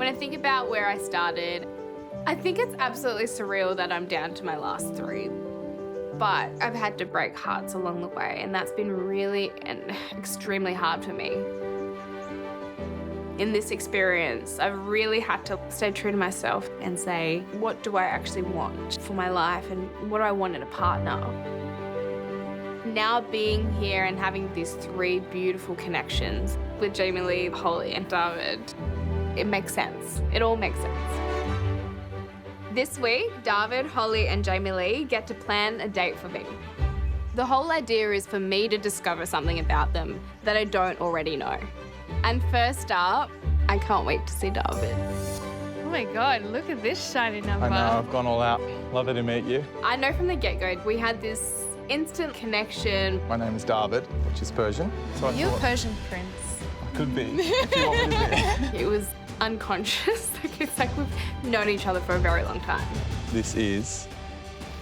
When I think about where I started, I think it's absolutely surreal that I'm down to my last 3. But I've had to break hearts along the way, and that's been really and extremely hard for me. In this experience, I've really had to stay true to myself and say, what do I actually want for my life and what do I want in a partner? Now being here and having these 3 beautiful connections with Jamie Lee, Holly and Darvid, it makes sense. It all makes sense. This week, Darvid, Holly and Jamie Lee get to plan a date for me. The whole idea is for me to discover something about them that I don't already know. And first up, I can't wait to see Darvid. Oh my God, look at this shiny number. I know, I've gone all out. Lovely to meet you. I know from the get-go, we had this instant connection. My name is Darvid, which is Persian. So You're Persian prince. I could be, if you want me to be. It was unconscious. It's like we've known each other for a very long time. This is,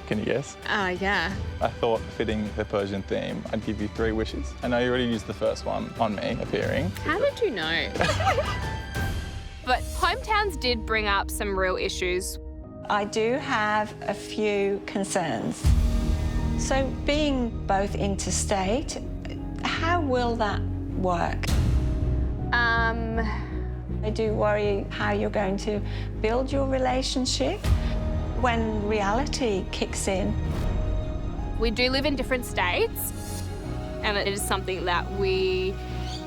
can you guess? Yeah. I thought, fitting the Persian theme, I'd give you 3 wishes. I know you already used the first one on me appearing. How did you know? But hometowns did bring up some real issues. I do have a few concerns. So being both interstate, how will that work? I do worry how you're going to build your relationship when reality kicks in. We do live in different states, and it is something that we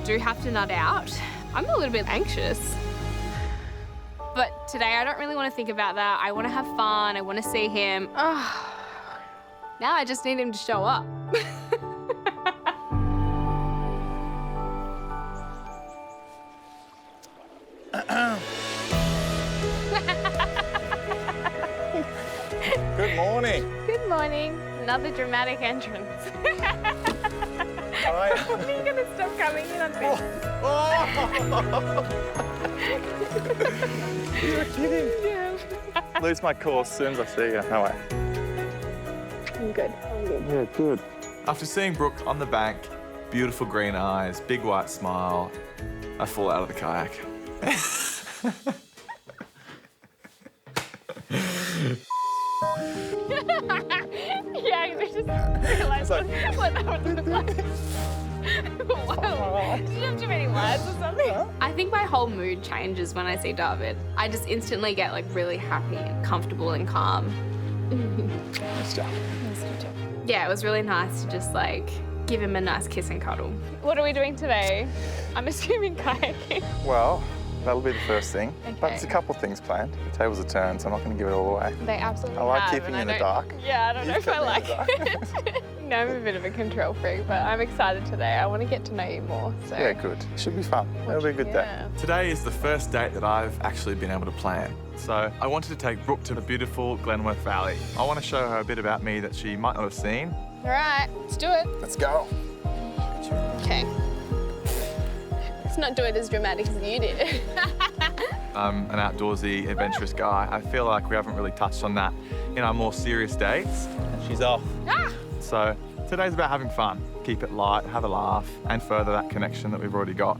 do have to nut out. I'm a little bit anxious. But today, I don't really want to think about that. I want to have fun. I want to see him. Oh, now I just need him to show up. Good morning. Good morning. Another dramatic entrance. Hi. When are you going to stop coming in on me? You're kidding. Yeah. Lose my cool as soon as I see you. How are you? I'm good. Yeah, good. After seeing Brooke on the bank, beautiful green eyes, big white smile, I fall out of the kayak. Yeah, I just realised what that was like. Wow. Did you have too many words or something? I think my whole mood changes when I see Darvid. I just instantly get like really happy and comfortable and calm. Nice job. Yeah, it was really nice to just like give him a nice kiss and cuddle. What are we doing today? I'm assuming kayaking. Well, that'll be the first thing. Okay. But there's a couple of things planned. The tables are turned, so I'm not going to give it all away. They absolutely I like have, keeping and you in the dark. Yeah, I don't know You've if I kept me like in the it. No, I'm a bit of a control freak, but I'm excited today. I want to get to know you more. So. Yeah, good. Should be fun. It'll be a good day. Yeah. Today is the first date that I've actually been able to plan. So I wanted to take Brooke to the beautiful Glenworth Valley. I want to show her a bit about me that she might not have seen. All right, let's do it. Let's go. Okay. Let's not do it as dramatic as you did. I'm an outdoorsy, adventurous guy. I feel like we haven't really touched on that in our more serious dates. And she's off. Ah! So today's about having fun. Keep it light, have a laugh, and further that connection that we've already got.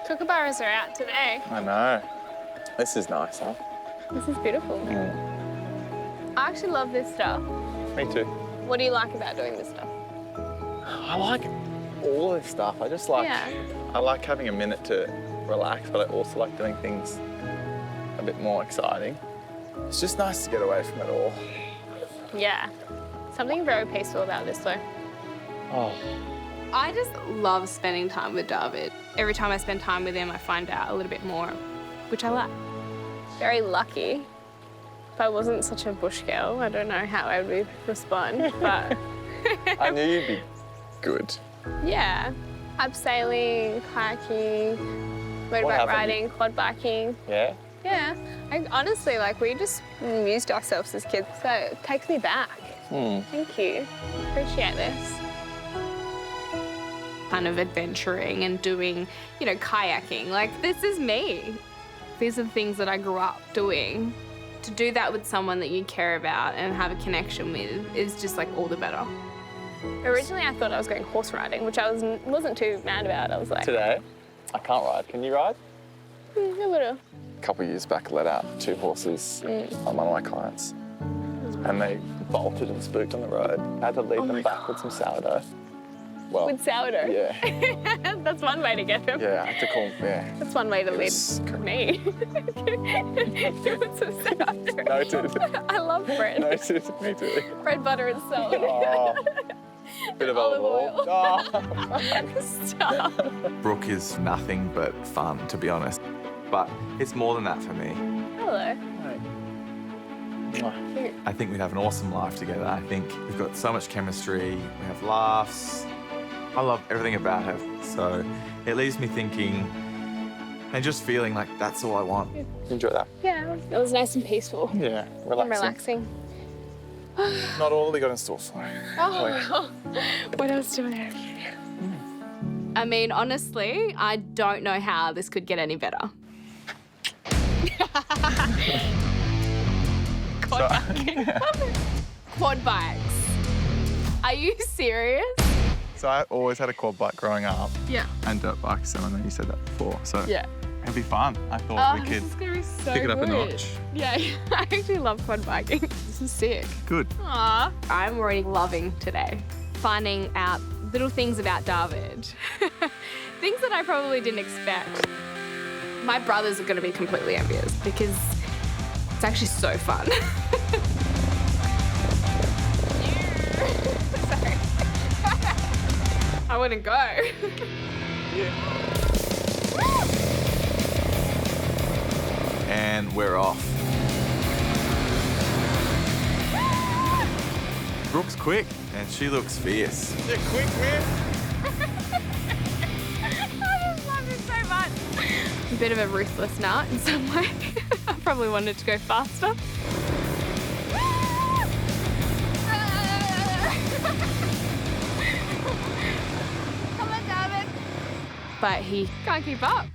Kookaburras are out today. I know. This is nice, huh? This is beautiful. I actually love this stuff. Me too. What do you like about doing this stuff? I like all this stuff. I just like, Yeah. I like having a minute to relax, but I also like doing things a bit more exciting. It's just nice to get away from it all. Yeah. Something very peaceful about this though. Oh. I just love spending time with Darvid. Every time I spend time with him, I find out a little bit more, which I like. Very lucky. If I wasn't such a bush girl, I don't know how I would respond, but... I knew you'd be good. Yeah. Abseiling, kayaking, motorbike haven't riding, quad biking. Yeah? Yeah. Honestly, like, we just amused ourselves as kids, so it takes me back. Thank you. Appreciate this. Kind of adventuring and doing, you know, kayaking. Like, this is me. These are the things that I grew up doing. To do that with someone that you care about and have a connection with is just like all the better. Originally, I thought I was going horse riding, which I wasn't too mad about. I was like, Today, I can't ride. Can you ride? a little. A couple of years back, I let out 2 horses on one of my clients. And they bolted and spooked on the road. I had to lead them back with some sourdough. Well, With sourdough. yeah. That's one way to get them. Yeah, I had to call, yeah. That's one way to lead was me. With some sourdough. Noted. I love bread. Noted, me too. Bread, butter, and salt. Oh, bit of olive oil. Oh, Stop. Brooke is nothing but fun, to be honest. But it's more than that for me. Hello. I think we have an awesome life together. I think we've got so much chemistry. We have laughs. I love everything about her. So it leaves me thinking and just feeling like that's all I want. Enjoy that. Yeah, it was nice and peaceful. Yeah, And relaxing. relaxing. Not all we got in store for you. Oh, what else do I have? I mean, honestly, I don't know how this could get any better. Quad bikes. Are you serious? So I always had a quad bike growing up. Yeah. And dirt bikes, and I know you said that before. So Yeah. it'd be fun. I thought we This could is gonna be so pick it up a good. notch. Yeah, I actually love quad biking. This is sick. Good. Aw. I'm already loving today. Finding out little things about Darvid. Things that I probably didn't expect. My brothers are going to be completely envious because it's actually so fun. Sorry. I wouldn't go. And we're off. Brooke's quick and she looks fierce. You're quick, man. I just love it so much. A bit of a ruthless nut in some way. I probably wanted to go faster. Come on, Darvid. But he can't keep up.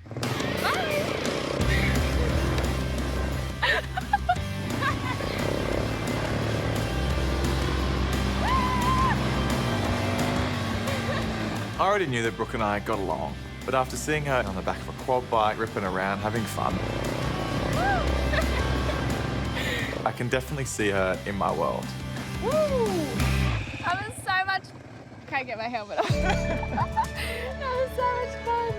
I already knew that Brooke and I got along, but after seeing her on the back of a quad bike, ripping around, having fun, I can definitely see her in my world. Woo! That was so much. Can't get my helmet off. That was so much fun.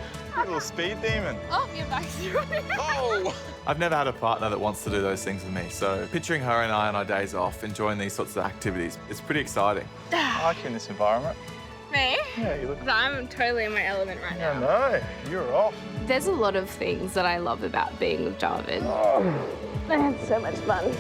Little speed demon. Oh, your back's running. Oh! I've never had a partner that wants to do those things with me, so picturing her and I on our days off, enjoying these sorts of activities, it's pretty exciting. I like you in this environment. Me? Yeah, you look. I'm totally in my element right I now. know. You're off. There's a lot of things that I love about being with Darvid. I had so much fun.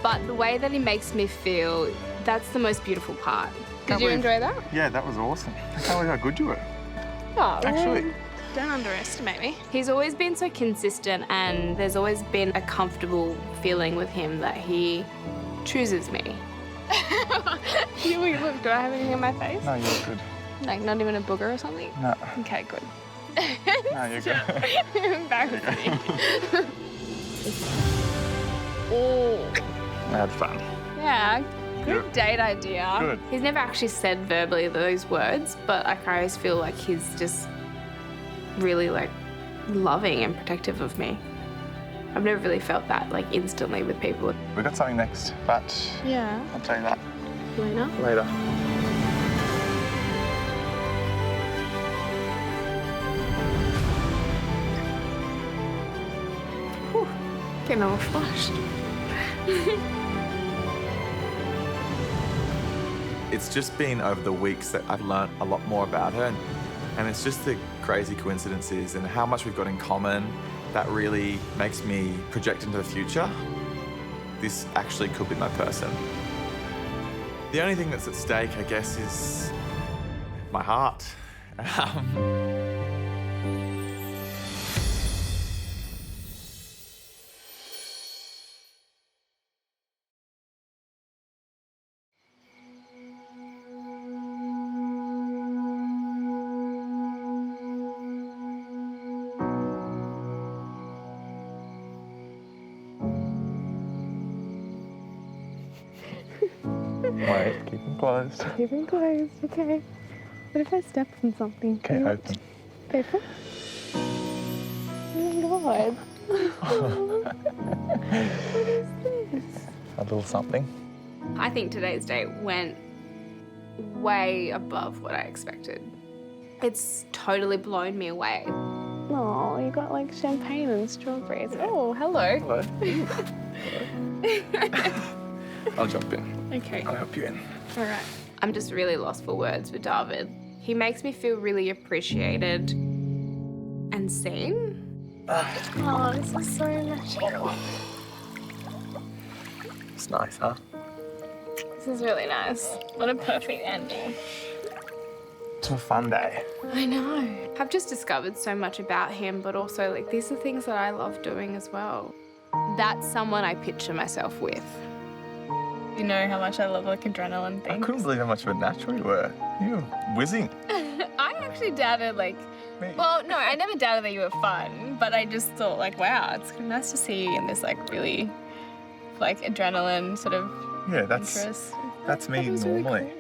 But the way that he makes me feel, that's the most beautiful part. Did you enjoy that? Yeah, that was awesome. I can't believe how good you were. Oh, Actually. don't underestimate me. He's always been so consistent, and there's always been a comfortable feeling with him that he chooses me. Look, do I have anything on my face? No, you look good. Like not even a booger or something? No. Okay, good. No, you're good. Embarrassing. Oh, I had fun. yeah. Good Good. date idea. Good. He's never actually said verbally those words, but I always feel like he's just really like loving and protective of me. I've never really felt that like instantly with people. We got something next, but Yeah. I'll tell you that Lena? later. Getting all flushed. It's just been over the weeks that I've learnt a lot more about her, and it's just the crazy coincidences and how much we've got in common that really makes me project into the future. This actually could be my person. The only thing that's at stake, I guess, is my heart. Wait, keep them closed. Keep them closed, okay. What if I step on something? Okay, open. Open? Oh my God. What is this? A little something. I think today's date went way above what I expected. It's totally blown me away. Oh, you got like champagne and strawberries. Oh, hello. Hello. I'll jump in. Okay. I'll help you in. All right. I'm just really lost for words with Darvid. He makes me feel really appreciated and seen. Oh, this is so magical. It's nice, huh? This is really nice. What a perfect ending. It's a fun day. I know. I've just discovered so much about him, but also like these are things that I love doing as well. That's someone I picture myself with. You know how much I love like adrenaline I things. couldn't believe how much of a natural you were. You were whizzing. I actually doubted like, Me. well, no, I never doubted that you were fun, but I just thought like, wow, it's nice to see you in this like really like adrenaline sort of Yeah, that's interest. me That was really normally.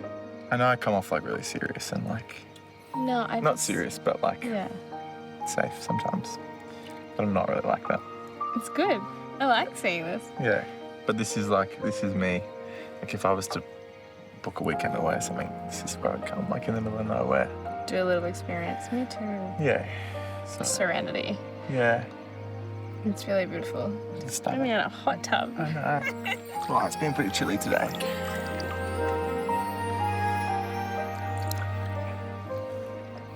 I know I come off like really serious and like cool. No, I not just- serious, but like Yeah, safe sometimes. But I'm not really like that. it's good. I like seeing this. Yeah. But this is me. Like if I was to book a weekend away or something, this is where I'd come, like in the middle of nowhere. Do a little experience. Me too. Yeah. So, Serenity. yeah. It's really beautiful. Just I'm in a hot tub. I know. Oh, it's been pretty chilly today.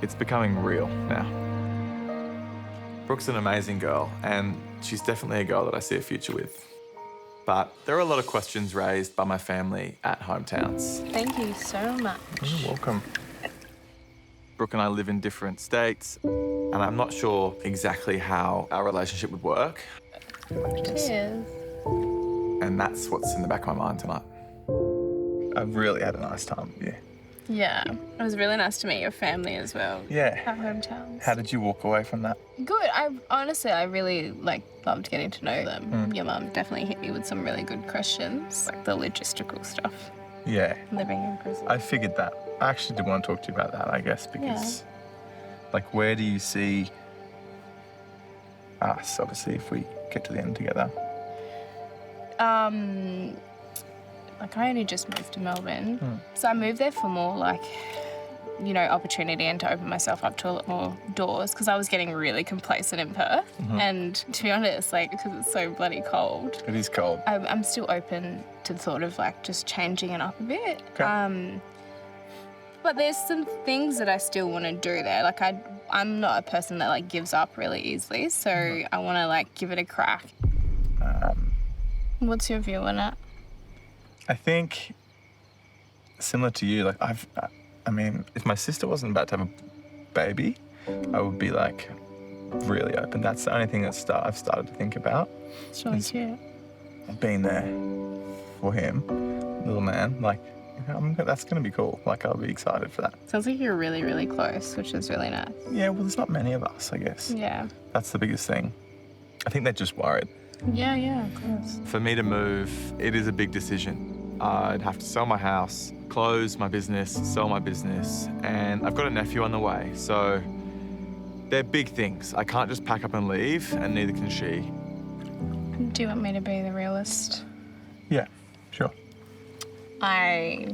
It's becoming real now. Brooke's an amazing girl, and she's definitely a girl that I see a future with. But there are a lot of questions raised by my family at hometowns. Thank you so much. You're welcome. Brooke and I live in different states, and I'm not sure exactly how our relationship would work. Cheers. And that's what's in the back of my mind tonight. I've really had a nice time with you. Yeah, it was really nice to meet your family as well. Yeah. Our hometowns. How did you walk away from that? Good. I really loved getting to know them. Your mum definitely hit me with some really good questions, like the logistical stuff, Yeah. living in prison. I figured that. I actually did want to talk to you about that, I guess, because like where do you see us, obviously, if we get to the end together? Like I only just moved to Melbourne, so I moved there for more like, you know, opportunity and to open myself up to a lot more doors because I was getting really complacent in Perth. And to be honest, like because it's so bloody cold, It is cold. I'm still open to the thought of like just changing it up a bit. Okay. But there's some things that I still want to do there. Like I'm not a person that like gives up really easily, so I want to like give it a crack. What's your view on it? I think similar to you, like I mean, if my sister wasn't about to have a baby, I would be like really open. That's the only thing that I've started to think about. It's really cute. Being there for him, little man, like that's gonna be cool. Like I'll be excited for that. Sounds like you're really, really close, which is really nice. Yeah, well, there's not many of us, I guess. Yeah. That's the biggest thing. I think they're just worried. Yeah, of course. For me to move, it is a big decision. I'd have to sell my house, close my business, sell my business, and I've got a nephew on the way, so they're big things. I can't just pack up and leave, and neither can she. Do you want me to be the realist? Yeah, sure. I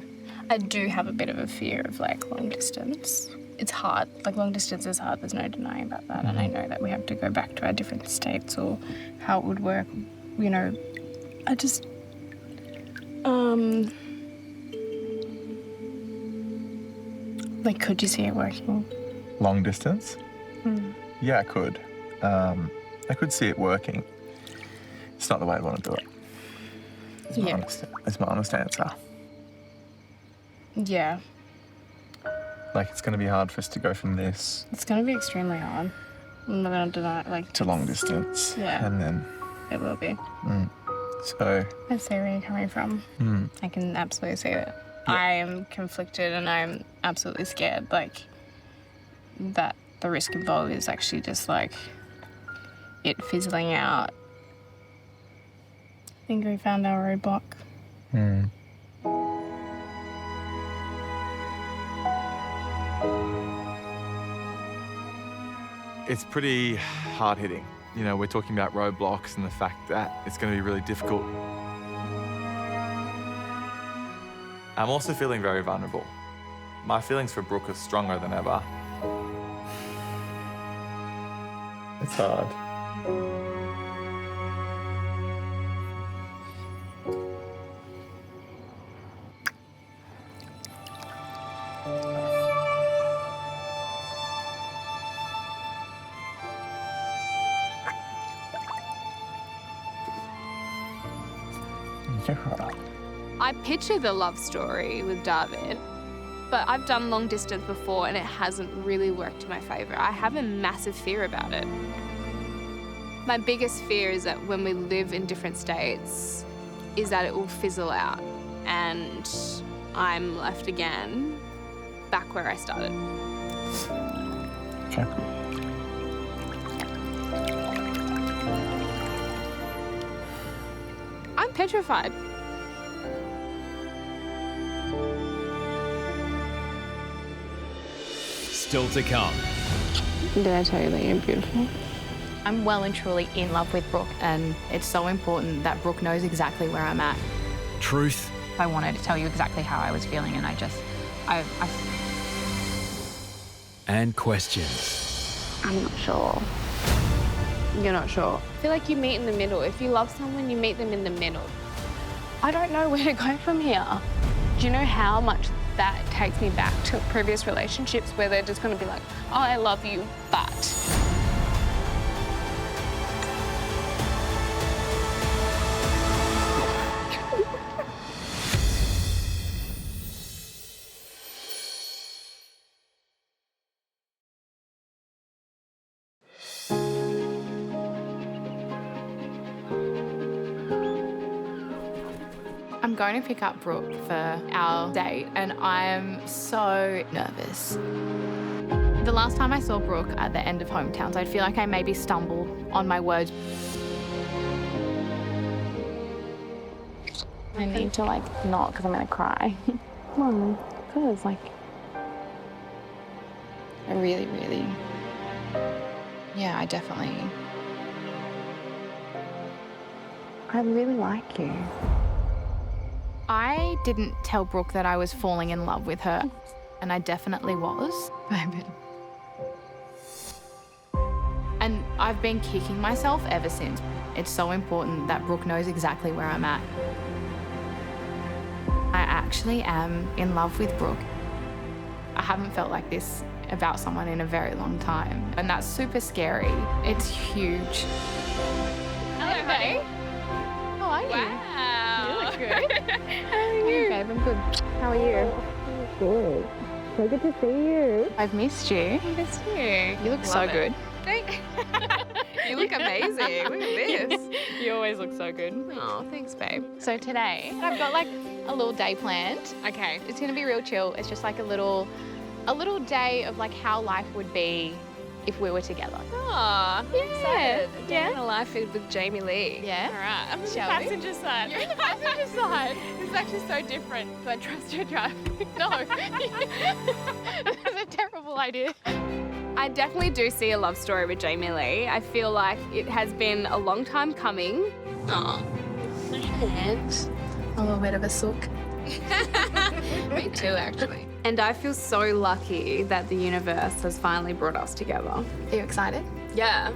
do have a bit of a fear of like long distance. It's hard. Like long distance is hard. There's no denying about that. And I know that we have to go back to our different states or how it would work. You know, I just, like, could you see it working? Long distance? Yeah, I could. I could see it working. It's not the way I want to do it. It's my honest answer. Yeah. Like, it's going to be hard for us to go from this It's going to be extremely hard. I'm not going to deny it. Like, to long distance. Yeah. And then, it will be. so, I see where you're coming from. I can absolutely see it. I am conflicted and I'm absolutely scared, like, that the risk involved is actually just, like, it fizzling out. I think we found our roadblock. It's pretty hard-hitting. You know, we're talking about roadblocks and the fact that it's going to be really difficult. I'm also feeling very vulnerable. My feelings for Brooke are stronger than ever. It's hard. I picture the love story with Darvid, but I've done long distance before and it hasn't really worked to my favour. I have a massive fear about it. My biggest fear is that when we live in different states, is that it will fizzle out and I'm left again back where I started. Okay. I'm petrified. Still to come. Did I tell you that you're beautiful? I'm well and truly in love with Brooke, and it's so important that Brooke knows exactly where I'm at. Truth. I wanted to tell you exactly how I was feeling, and And questions. I'm not sure. You're not sure? I feel like you meet in the middle. If you love someone, you meet them in the middle. I don't know where to go from here. Do you know how much that takes me back to previous relationships where they're just going to be like, oh, I love you, but... I'm going to pick up Brooke for our date, and I'm so nervous. The last time I saw Brooke at the end of Hometowns, I feel like I maybe stumbled on my words. I need to, not, because I'm going to cry. Well, because, I really, yeah, I really like you. I didn't tell Brooke that I was falling in love with her, and I definitely was. And I've been kicking myself ever since. It's so important that Brooke knows exactly where I'm at. I actually am in love with Brooke. I haven't felt like this about someone in a very long time, and that's super scary. It's huge. Hello, honey. How are you? Wow. You look good. How are you? Babe, I'm good. How are you? Good. So good to see you. I've missed you. I miss you. You look so Love it. good. You look amazing. Look at this. You always look so good. Oh, thanks, babe. So today, I've got a little day planned. Okay. It's gonna be real chill. It's just a little day of how life would be if we were together. Oh, I'm excited. Yeah. Doing a life with Jamie Lee. Yeah. All right. I'm in the Shall we? passenger side. You're in the passenger side. This is actually so different. Do I trust your driving? No. That's a terrible idea. I definitely do see a love story with Jamie Lee. I feel like it has been a long time coming. Oh, my hands. A little bit of a sook. Me too, actually. And I feel so lucky that the universe has finally brought us together. Are you excited? Yeah.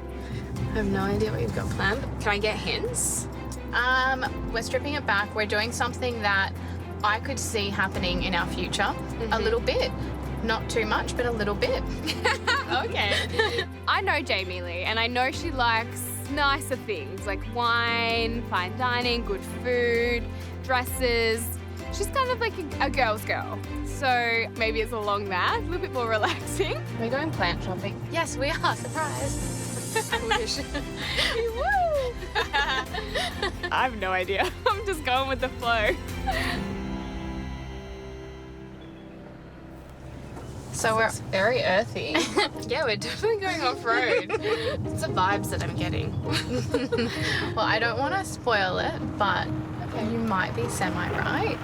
I have no idea what you've got planned. Can I get hints? We're stripping it back. We're doing something that I could see happening in our future a little bit. Not too much, but a little bit. Okay. I know Jamie Lee, and I know she likes nicer things like wine, fine dining, good food, dresses. She's kind of like a girl's girl. So maybe it's along that, a little bit more relaxing. Are we going plant shopping? Yes, we are. Surprise. I wish. Woo! I have no idea. I'm just going with the flow. So we're very earthy. Yeah, we're definitely going off-road. It's the vibes that I'm getting. Well, I don't want to spoil it, but you might be semi-right.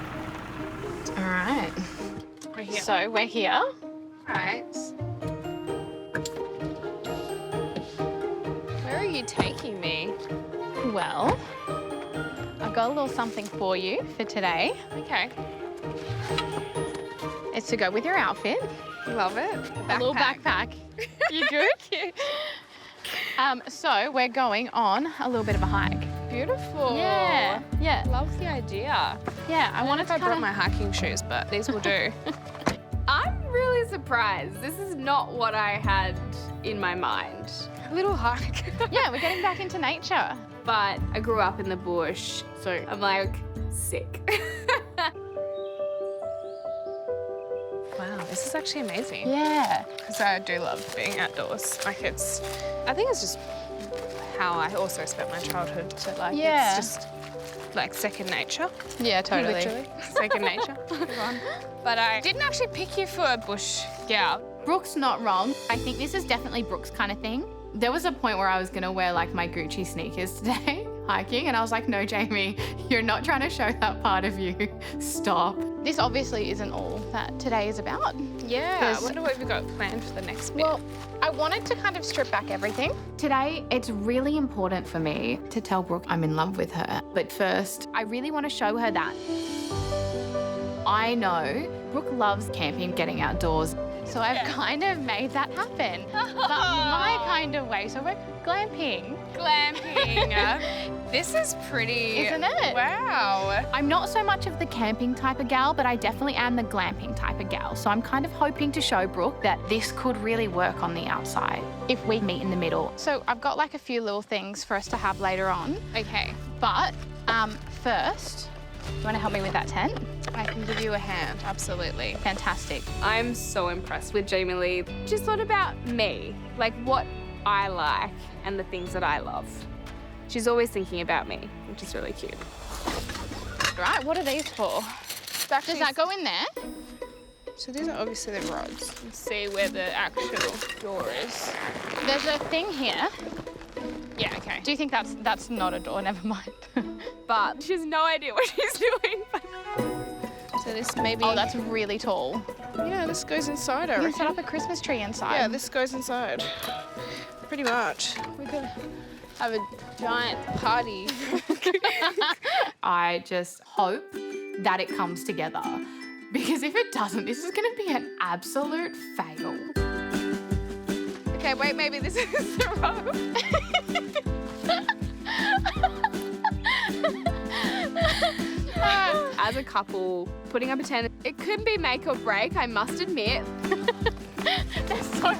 All right. We're here. So we're here. Right. you taking me? Well, I've got a little something for you for today. Okay. It's to go with your outfit. Love it. A little backpack. You good? So we're going on a little bit of a hike. Beautiful. Yeah. Love the idea. Yeah, I wanted to I brought my hiking shoes, but these will do. I'm really surprised. This is not what I had in my mind. A little hike. Yeah, we're getting back into nature. But I grew up in the bush, so I'm like, sick. Wow, this is actually amazing. Yeah. Because I do love being outdoors. Like I think it's just how I also spent my childhood. So like, Yeah. it's just like second nature. Yeah, totally. Literally, second nature. But I didn't actually pick you for a bush gal. Brooke's not wrong. I think this is definitely Brooke's kind of thing. There was a point where I was gonna wear like my Gucci sneakers today, hiking, and I was like, no, Jamie, you're not trying to show that part of you. Stop. This obviously isn't all that today is about. Yeah, I wonder what we've got planned for the next bit. Well, I wanted to kind of strip back everything. Today, it's really important for me to tell Brooke I'm in love with her. But first, I really want to show her that. I know Brooke loves camping, getting outdoors. So I've kind of made that happen, but my kind of way. So we're glamping. Glamping. This is pretty. Isn't it? Wow. I'm not so much of the camping type of gal, but I definitely am the glamping type of gal. So I'm kind of hoping to show Brooke that this could really work on the outside if we meet in the middle. So I've got like a few little things for us to have later on. Okay. But first, you want to help me with that tent? I can give you a hand, absolutely. Fantastic. I'm so impressed with Jamie Lee. She's thought about me, like what I like and the things that I love. She's always thinking about me, which is really cute. Right, what are these for? Does that go in there? So these are obviously the rods. Let's see where the actual door is. There's a thing here. Yeah, okay. Do you think that's not a door? Never mind. But she has no idea what she's doing. So this maybe... Oh, that's really tall. Yeah, this goes inside, I You reckon. can set up a Christmas tree inside. Yeah, this goes inside. Pretty much. We could have a giant party. I just hope that it comes together. Because if it doesn't, this is going to be an absolute fail. Okay, wait, maybe this is the rope. As a couple, putting up a tent, it could be make or break, I must admit. They're so...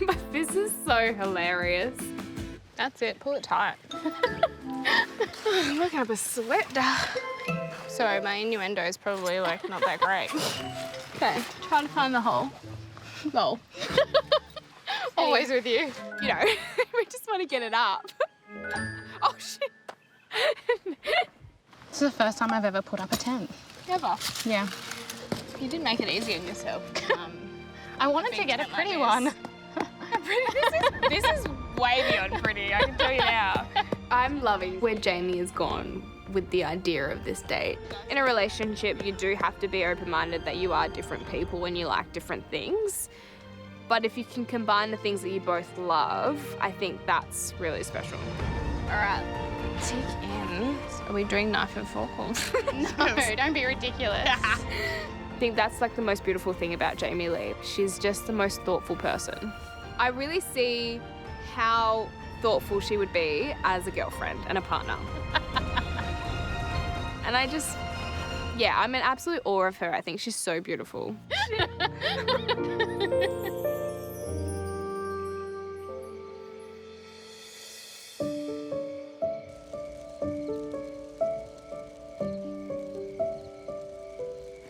But this is so hilarious. That's it, pull it tight. I'm looking up a sweat. Sorry, my innuendo is probably like not that great. Okay, try to find the hole. Lol. Always with you. You know, we just want to get it up. Oh, shit. This is the first time I've ever put up a tent. Never. Yeah. You did make it easy on yourself. I wanted to get a pretty one. This is way beyond pretty, I can tell you now. I'm loving where Jamie has gone with the idea of this date. In a relationship, you do have to be open-minded that you are different people and you like different things. But if you can combine the things that you both love, I think that's really special. All right, dig in. Are we doing knife and fork? No, don't be ridiculous. I think that's like the most beautiful thing about Jamie Lee. She's just the most thoughtful person. I really see how thoughtful she would be as a girlfriend and a partner. And I just, yeah, I'm in absolute awe of her. I think she's so beautiful.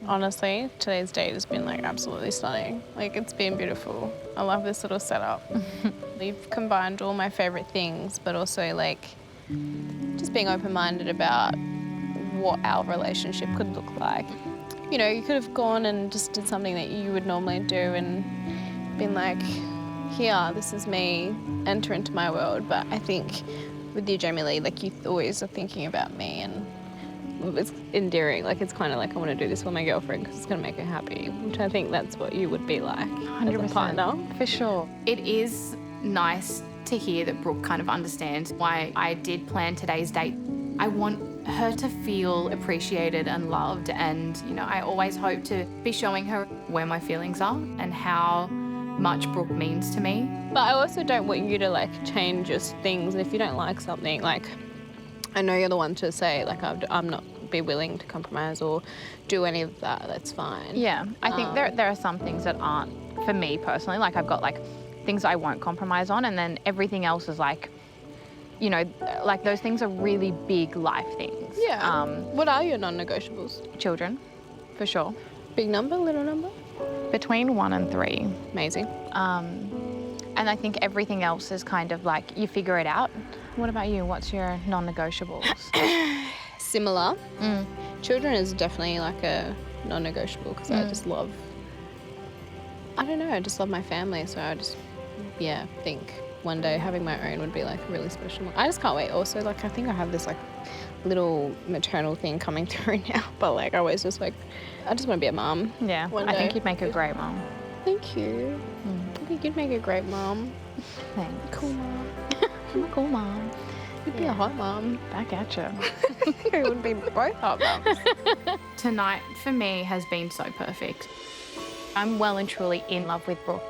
Honestly, today's date has been like absolutely stunning. Like it's been beautiful. I love this little setup. We've combined all my favorite things, but also like just being open-minded about what our relationship could look like. You know, you could have gone and just did something that you would normally do and been like, here, this is me, enter into my world. But I think with you, Jamie Lee, like you always are thinking about me and it's endearing. Like, it's kind of like, I want to do this for my girlfriend because it's going to make her happy, which I think that's what you would be like 100%. as a partner. For sure. It is nice to hear that Brooke kind of understands why I did plan today's date. I want her to feel appreciated and loved, and, you know, I always hope to be showing her where my feelings are and how much Brooke means to me. But I also don't want you to, like, change your things. And if you don't like something, like, I know you're the one to say, like, I'm not be willing to compromise or do any of that. That's fine. Yeah, I think there are some things that aren't, for me personally, like I've got like things I won't compromise on, and then everything else is like, you know, like those things are really big life things. Yeah. What are your non-negotiables? Children, for sure. Big number, little number? Between 1 and 3. Amazing. And I think everything else is kind of like, you figure it out. What about you? What's your non-negotiables? Similar. Children is definitely like a non-negotiable because I just love, I don't know, I just love my family. So I just, think one day having my own would be like really special. I just can't wait. Also, like, I think I have this like little maternal thing coming through now, but like I always just like, I just want to be a mum. Yeah, I think you'd make a great mum. Thank you. I think you'd make a great mum. Thanks. Cool mum. I'm a cool mum. You'd be a hot mum. Back at you. We would be both hot mums. Tonight for me has been so perfect. I'm well and truly in love with Brooke,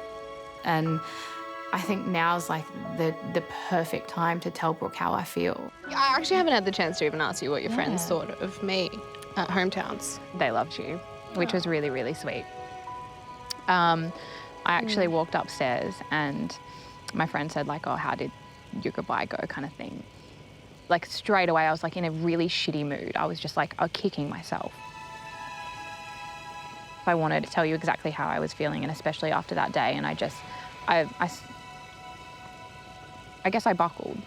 and I think now's like the perfect time to tell Brooke how I feel. I actually haven't had the chance to even ask you what your friends thought of me at hometowns. They loved you, which was really, really sweet. I actually walked upstairs and my friend said like, oh, how did your goodbye go, kind of thing. Like straight away I was like in a really shitty mood. I was just like kicking myself. I wanted to tell you exactly how I was feeling, and especially after that day, and I guess I buckled.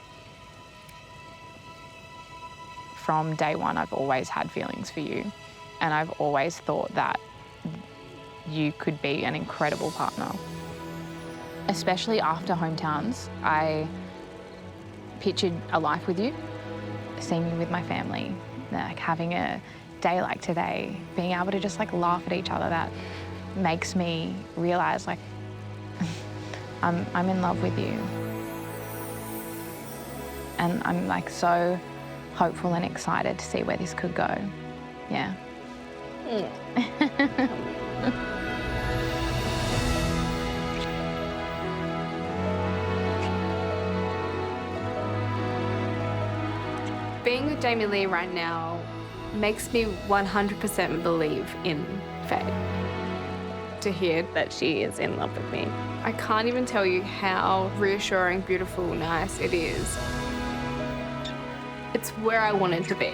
From day one, I've always had feelings for you, and I've always thought that you could be an incredible partner. Especially after hometowns, I pictured a life with you, seeing you with my family, like having a day like today, being able to just like laugh at each other. That makes me realize like I'm in love with you. And I'm like so hopeful and excited to see where this could go. Yeah. Being with Jamie Lee right now makes me 100% believe in fate. To hear that she is in love with me, I can't even tell you how reassuring, beautiful, nice it is. It's where I wanted to be.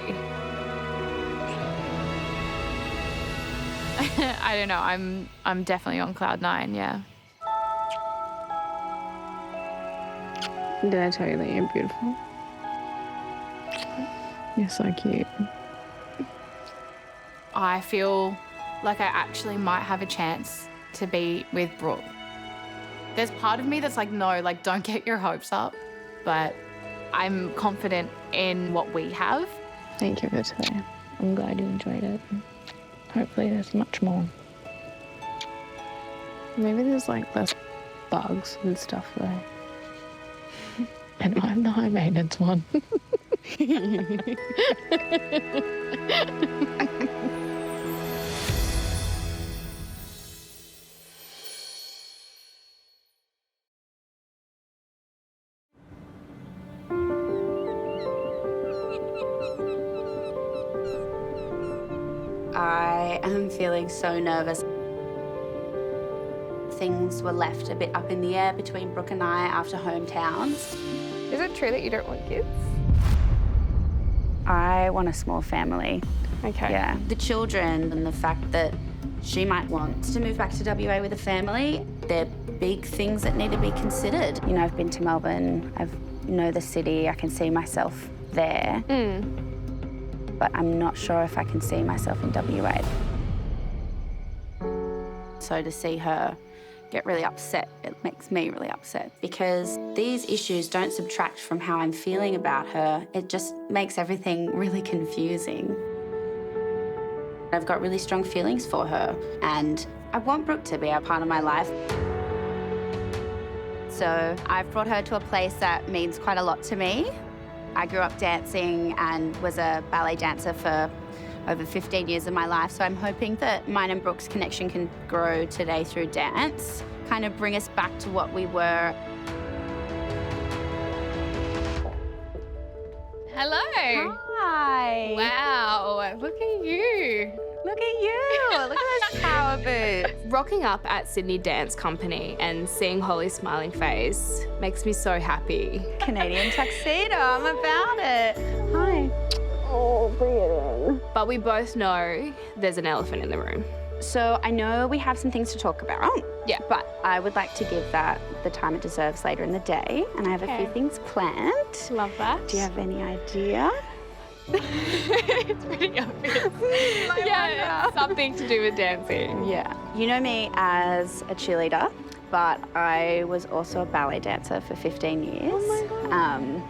I don't know, I'm definitely on cloud 9, yeah. Did I tell you that you're beautiful? You're so cute. I feel like I actually might have a chance to be with Brooke. There's part of me that's like, no, like don't get your hopes up, but I'm confident in what we have. Thank you for today. I'm glad you enjoyed it. Hopefully there's much more. Maybe there's like less bugs and stuff though. And I'm the high maintenance one. I am feeling so nervous. Things were left a bit up in the air between Brooke and I after hometowns. Is it true that you don't want kids? I want a small family. Okay. Yeah. The children and the fact that she might want to move back to WA with a family, they're big things that need to be considered. You know, I've been to Melbourne, I know the city, I can see myself there. But I'm not sure if I can see myself in WA. So to see her get really upset, it makes me really upset because these issues don't subtract from how I'm feeling about her. It just makes everything really confusing. I've got really strong feelings for her, and I want Brooke to be a part of my life. So I've brought her to a place that means quite a lot to me. I grew up dancing and was a ballet dancer for over 15 years of my life, so I'm hoping that mine and Brooke's connection can grow today through dance, kind of bring us back to what we were. Hello. Hi. Wow, look at you. Look at you. Look at those power boots. Rocking up at Sydney Dance Company and seeing Holly's smiling face makes me so happy. Canadian tuxedo, I'm about it. Hi. But we both know there's an elephant in the room. So I know we have some things to talk about. Yeah. But I would like to give that the time it deserves later in the day, and I have a few things planned. Love that. Do you have any idea? It's pretty obvious. Yeah, it's something to do with dancing. Yeah. You know me as a cheerleader, but I was also a ballet dancer for 15 years. Oh my God.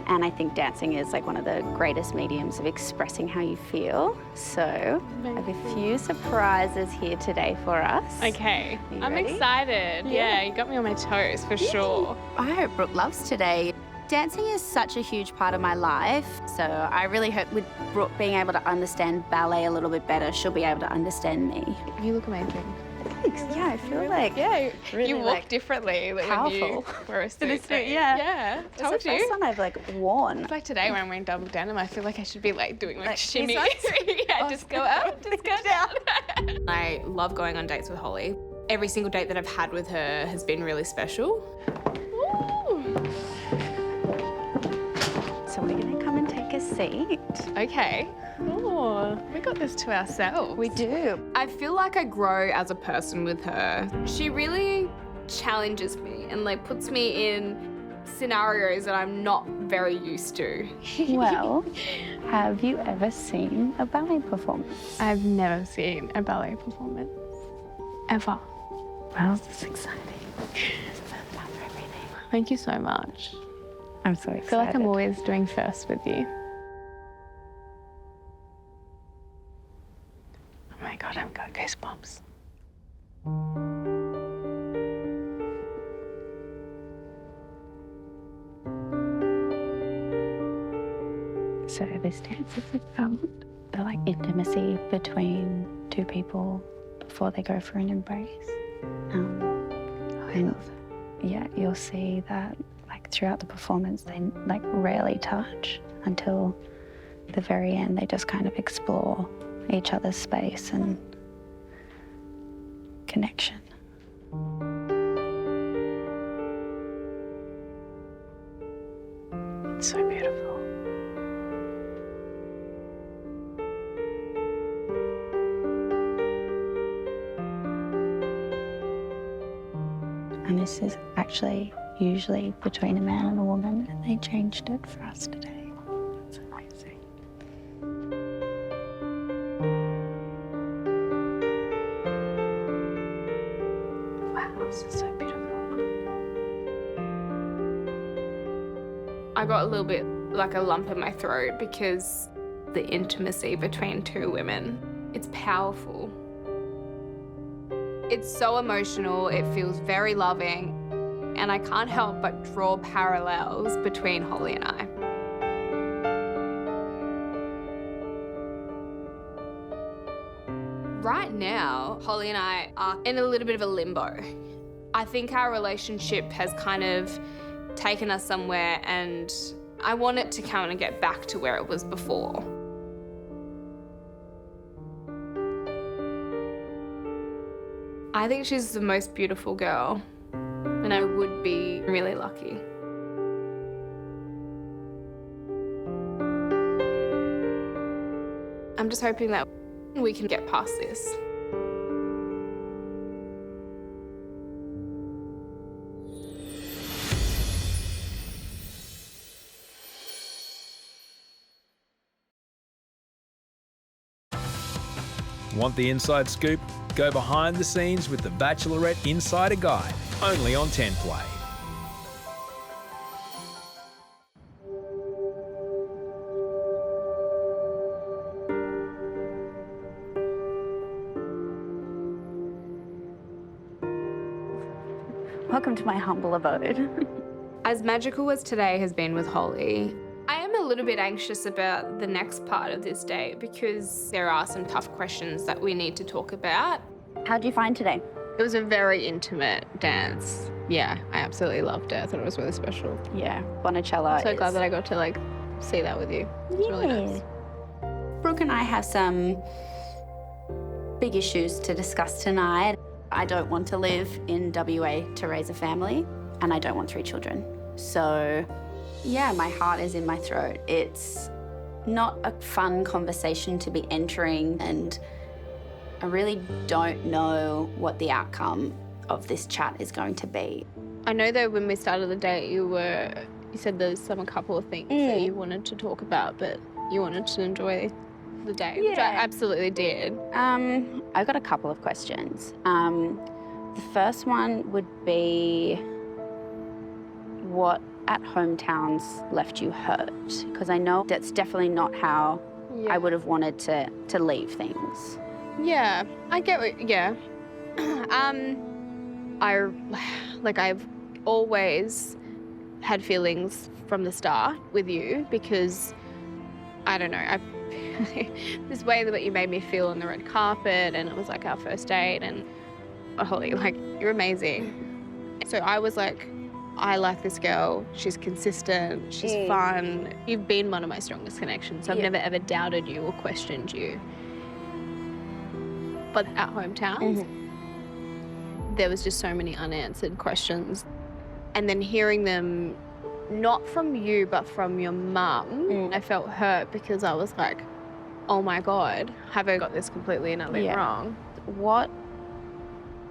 And I think dancing is like one of the greatest mediums of expressing how you feel. So I have a few surprises here today for us. Okay, Are you I'm ready? excited. Yeah, you got me on my toes for sure. I hope Brooke loves today. Dancing is such a huge part of my life, so I really hope with Brooke being able to understand ballet a little bit better, she'll be able to understand me. You look amazing. Thanks. Yeah, I feel like you really, walk like, differently when powerful. you wear a suit. Yeah. Yeah, It's told the first you. one I've like worn. It's like today when I'm wearing double denim, I feel like I should be like doing like shimmy. these ones? Yeah, just go up, just go down. I love going on dates with Holly. Every single date that I've had with her has been really special. Ooh. So we're gonna come and take a seat. Okay. Oh, we got this to ourselves. We do. I feel like I grow as a person with her. She really challenges me and like puts me in scenarios that I'm not very used to. Well, have you ever seen a ballet performance? I've never seen a ballet performance. Ever. Well, this is exciting. About everything. Thank you so much. I'm so I excited. feel like I'm always doing first with you. Oh my God, I've got goosebumps. So this dance is about the like intimacy between two people before they go for an embrace. And yeah, you'll see that like throughout the performance they like rarely touch until the very end. They just kind of explore each other's space and connection. It's so beautiful. And this is actually usually between a man and a woman, and they changed it for us today. It's amazing. Wow, this is so beautiful. I got a little bit like a lump in my throat because the intimacy between two women, it's powerful. It's so emotional, it feels very loving, and I can't help but draw parallels between Holly and I. Right now, Holly and I are in a little bit of a limbo. I think our relationship has kind of taken us somewhere, and I want it to kind of get back to where it was before. I think she's the most beautiful girl, and I would be really lucky. I'm just hoping that we can get past this. Want the inside scoop? Go behind the scenes with the Bachelorette Insider Guide, only on 10 Play. Welcome to my humble abode. As magical as today has been with Holly, I am a little bit anxious about the next part of this day because there are some tough questions that we need to talk about. How'd you find today? It was a very intimate dance. Yeah, I absolutely loved it. I thought it was really special. Yeah, Bonacella. So glad that I got to like see that with you. It's really nice. Brooke and I have some big issues to discuss tonight. I don't want to live in WA to raise a family, and I don't want 3 children. So, yeah, my heart is in my throat. It's not a fun conversation to be entering, and I really don't know what the outcome of this chat is going to be. I know that when we started the date, you said there's a couple of things that you wanted to talk about, but you wanted to enjoy the day, which I absolutely did. I've got a couple of questions. The first one would be what at hometowns left you hurt? Because I know that's definitely not how I would have wanted to leave things. Yeah, I get what, yeah. I've always had feelings from the start with you because, I don't know, this way that you made me feel on the red carpet, and it was like our first date, and Holly, like, you're amazing. So I was like, I like this girl, she's consistent, she's fun. You've been one of my strongest connections, so I've never ever doubted you or questioned you. But at hometowns, there was just so many unanswered questions. And then hearing them, not from you, but from your mum, I felt hurt because I was like, oh my God, have I got this completely and utterly wrong? What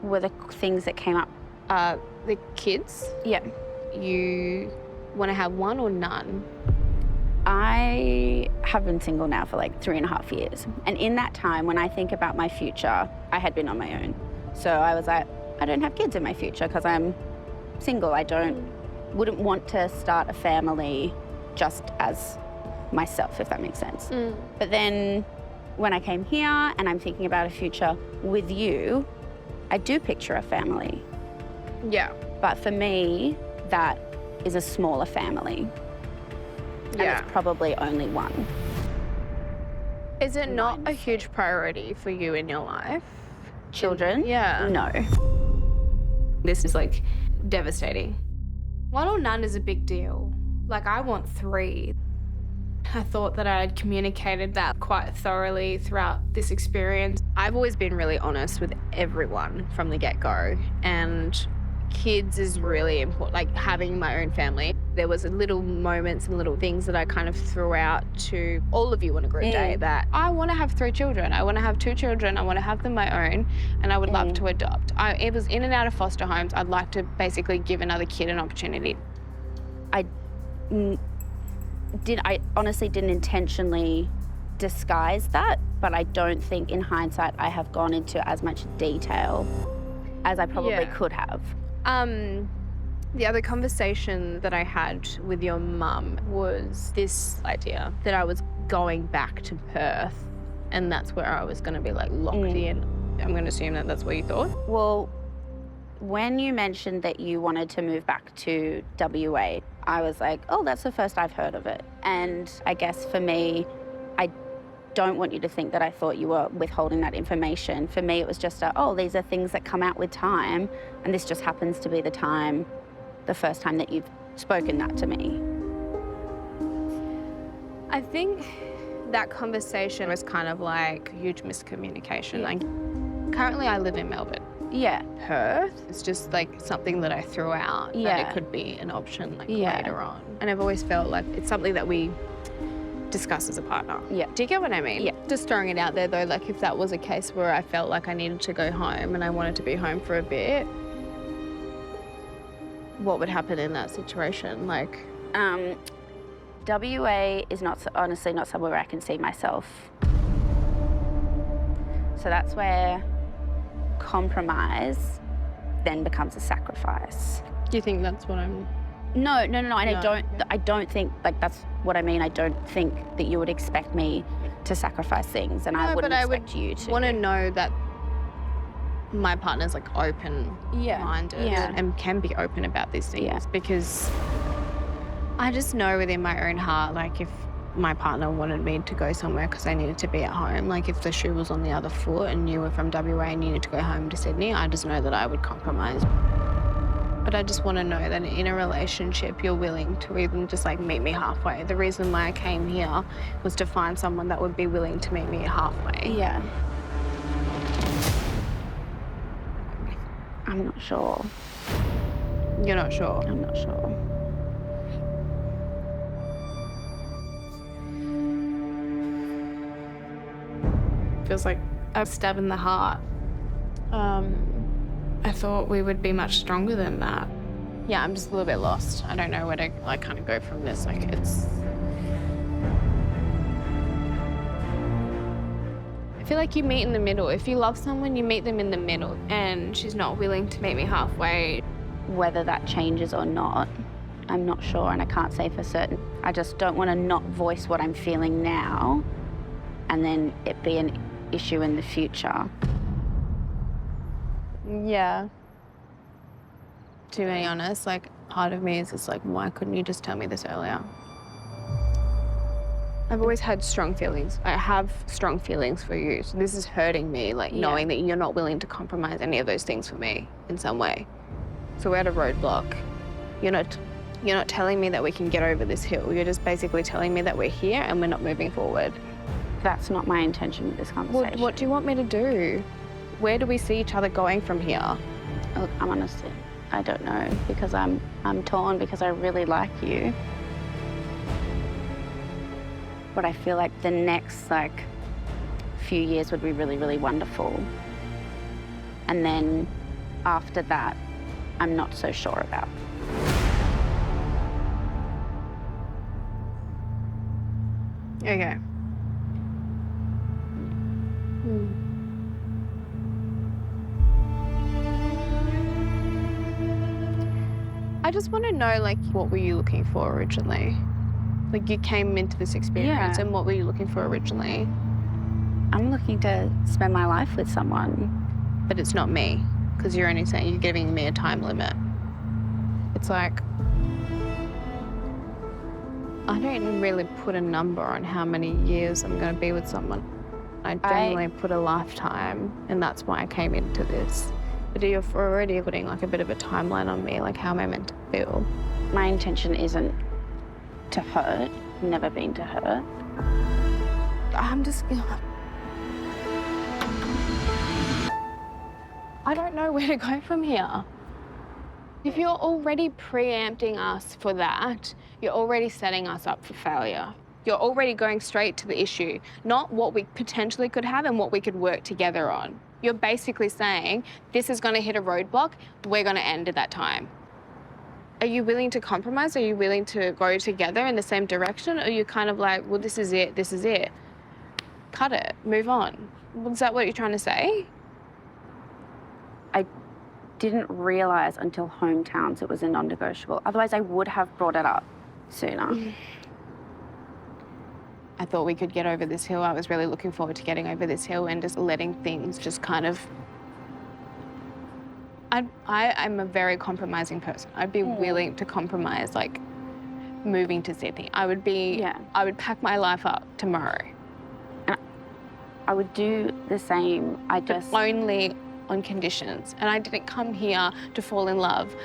were the things that came up? The kids. Yeah. You want to have one or none? I have been single now for like 3.5 years. And in that time, when I think about my future, I had been on my own. So I was like, I don't have kids in my future because I'm single. Wouldn't want to start a family just as myself, if that makes sense. But then when I came here and I'm thinking about a future with you, I do picture a family. Yeah. But for me, that is a smaller family. And it's probably only one. Is it not a huge priority for you in your life? Children? Yeah. No. This is like devastating. 1 or none is a big deal. Like, I want 3. I thought that I had communicated that quite thoroughly throughout this experience. I've always been really honest with everyone from the get-go, and kids is really important, like having my own family. There was little moments and little things that I kind of threw out to all of you on a group day that I want to have 3 children. I want to have 2 children. I want to have them my own, and I would love to adopt. It was in and out of foster homes. I'd like to basically give another kid an opportunity. I honestly didn't intentionally disguise that, but I don't think in hindsight I have gone into as much detail as I probably could have. The other conversation that I had with your mum was this idea that I was going back to Perth, and that's where I was going to be like locked in. I'm going to assume that that's what you thought. Well, when you mentioned that you wanted to move back to WA, I was like, oh, that's the first I've heard of it. And I guess for me, I don't want you to think that I thought you were withholding that information. For me, it was just these are things that come out with time, and this just happens to be the first time that you've spoken that to me. I think that conversation was kind of like huge miscommunication. Like, currently I live in Melbourne. Yeah. Perth, it's just like something that I threw out that it could be an option like later on. And I've always felt like it's something that we discuss as a partner. Yeah. Do you get what I mean? Yeah. Just throwing it out there though, like if that was a case where I felt like I needed to go home and I wanted to be home for a bit, what would happen in that situation? Like, WA is honestly not somewhere where I can see myself. So that's where compromise then becomes a sacrifice. do you think that's what I'm... No. And I don't think, like, that's what I mean. I don't think that you would expect me to sacrifice things, and I wouldn't expect you to. want to know that my partner's like open-minded and can be open about these things because I just know within my own heart, like if my partner wanted me to go somewhere because I needed to be at home, like if the shoe was on the other foot and you were from WA and you needed to go home to Sydney, I just know that I would compromise. But I just want to know that in a relationship, you're willing to even just like meet me halfway. The reason why I came here was to find someone that would be willing to meet me halfway. Yeah. I'm not sure. You're not sure? I'm not sure. Feels like a stab in the heart. I thought we would be much stronger than that. Yeah, I'm just a little bit lost. I don't know where to like kind of go from this. Like it's... I feel like you meet in the middle. If you love someone, you meet them in the middle. And she's not willing to meet me halfway. Whether that changes or not, I'm not sure, and I can't say for certain. I just don't want to not voice what I'm feeling now and then it be an issue in the future. Yeah. To be honest, like part of me is just like, why couldn't you just tell me this earlier? I've always had strong feelings. I have strong feelings for you. So this is hurting me, like knowing that you're not willing to compromise any of those things for me in some way. So we're at a roadblock. You're not telling me that we can get over this hill. You're just basically telling me that we're here and we're not moving forward. That's not my intention with this conversation. What do you want me to do? Where do we see each other going from here? Look, I'm honestly, I don't know, because I'm torn because I really like you. But I feel like the next few years would be really, really wonderful. And then after that, I'm not so sure about. Okay. I just want to know, like, what were you looking for originally? Like, you came into this experience and what were you looking for originally? I'm looking to spend my life with someone. But it's not me, because you're only saying you're giving me a time limit. It's like, I don't really put a number on how many years I'm going to be with someone. I generally put a lifetime, and that's why I came into this. But you're already putting like a bit of a timeline on me, like how am I meant to feel? My intention isn't to hurt, never been to hurt. I'm just... I don't know where to go from here. If you're already preempting us for that, you're already setting us up for failure. You're already going straight to the issue, not what we potentially could have and what we could work together on. You're basically saying, this is going to hit a roadblock, we're going to end at that time. Are you willing to compromise? Are you willing to go together in the same direction? Or are you kind of like, well, this is it, this is it. Cut it, move on. Is that what you're trying to say? I didn't realise until hometowns it was a non-negotiable. Otherwise, I would have brought it up sooner. I thought we could get over this hill. I was really looking forward to getting over this hill and just letting things just kind of... I'm a very compromising person. I'd be willing to compromise, like, moving to Sydney. I would pack my life up tomorrow. And I would do the same. But only on conditions. And I didn't come here to fall in love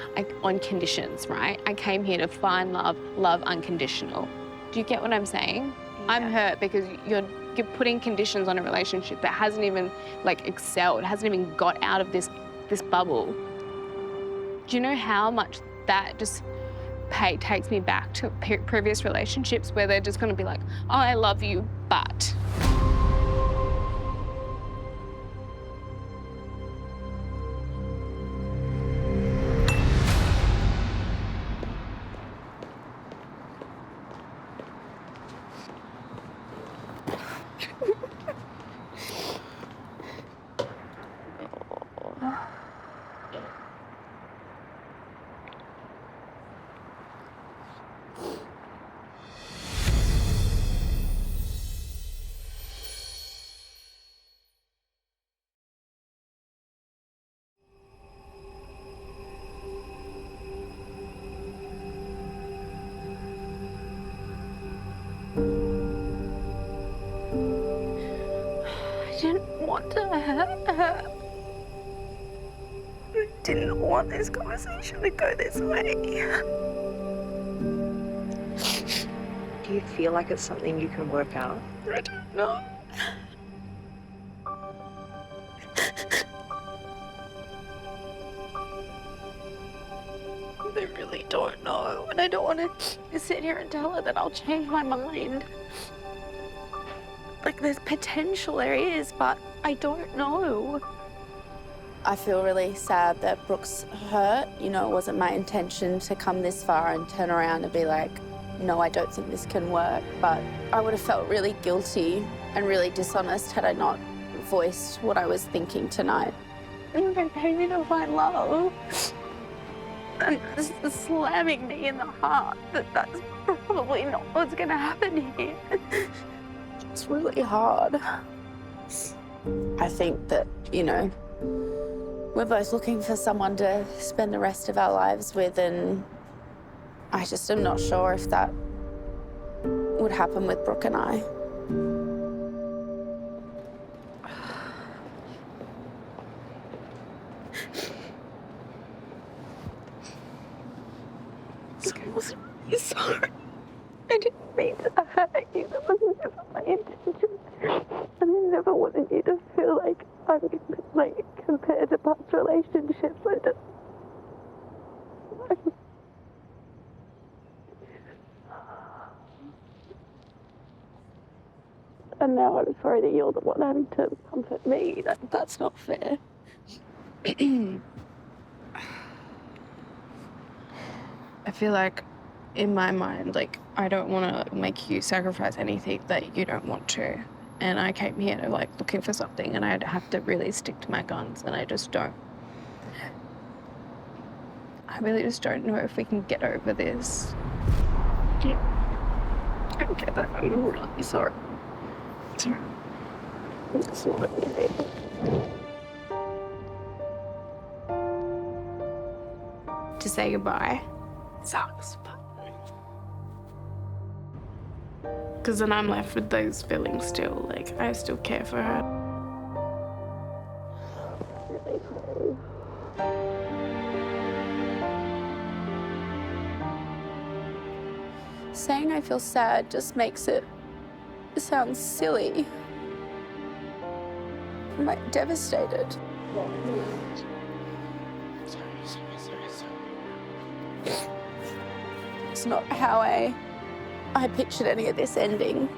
on conditions, right? I came here to find love unconditional. Do you get what I'm saying? Yeah. I'm hurt because you're putting conditions on a relationship that hasn't even excelled, hasn't even got out of this bubble. Do you know how much that just takes me back to previous relationships where they're just going to be like, oh, I love you, but... want to hurt her. I didn't want this conversation to go this way. Do you feel like it's something you can work out? I don't know. I really don't know, and I don't want to sit here and tell her that I'll change my mind. Like, there's potential, there is, but I don't know. I feel really sad that Brooke's hurt. You know, it wasn't my intention to come this far and turn around and be like, no, I don't think this can work. But I would have felt really guilty and really dishonest had I not voiced what I was thinking tonight. If I came in to find love, and this is slamming me in the heart that that's probably not what's going to happen here. It's really hard. I think that, you know, we're both looking for someone to spend the rest of our lives with, and I just am not sure if that would happen with Brooke and I. I was really sorry. I didn't mean to hurt you. That was never my intention. And I never wanted you to feel like I'm like compared to past relationships. I don't. And now I'm sorry that you're the one having to comfort me. That's not fair. I feel like, in my mind, like, I don't want to make you sacrifice anything that you don't want to. And I came here to, like, looking for something, and I'd have to really stick to my guns, and I just don't. I really just don't know if we can get over this. Yeah. I don't get that. I'm really sorry. Sorry. It's not okay. To say goodbye sucks, because then I'm left with those feelings still. Like, I still care for her. Saying I feel sad just makes it sound silly. I'm like devastated. It's not how I pictured any of this ending.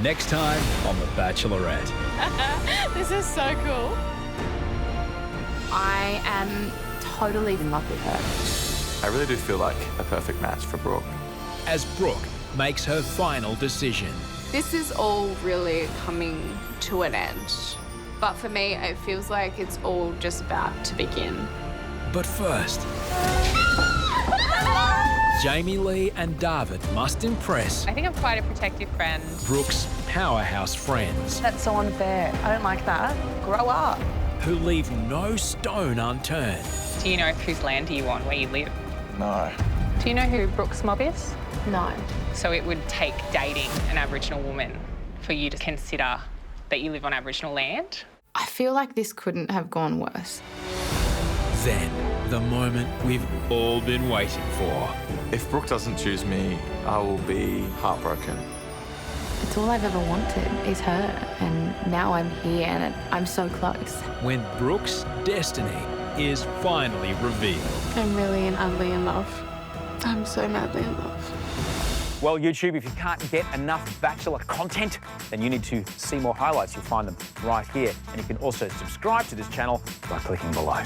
Next time on The Bachelorette. This is so cool. I am totally in love with her. I really do feel like a perfect match for Brooke. As Brooke makes her final decision. This is all really coming to an end. But for me, it feels like it's all just about to begin. But first, Jamie Lee and Darvid must impress I think I'm quite a protective friend. Brooke's powerhouse friends, That's so unfair. I don't like that. Grow up. who leave no stone unturned. Do you know whose land do you want, where you live? No. Do you know who Brooke's mob is? No. So it would take dating an Aboriginal woman for you to consider that you live on Aboriginal land? I feel like this couldn't have gone worse. Then, the moment we've all been waiting for. If Brooke doesn't choose me, I will be heartbroken. It's all I've ever wanted is her, and now I'm here and I'm so close. When Brooke's destiny is finally revealed. I'm really and utterly in love. I'm so madly in love. Well, YouTube, if you can't get enough Bachelor content, then you need to see more highlights. You'll find them right here. And you can also subscribe to this channel by clicking below.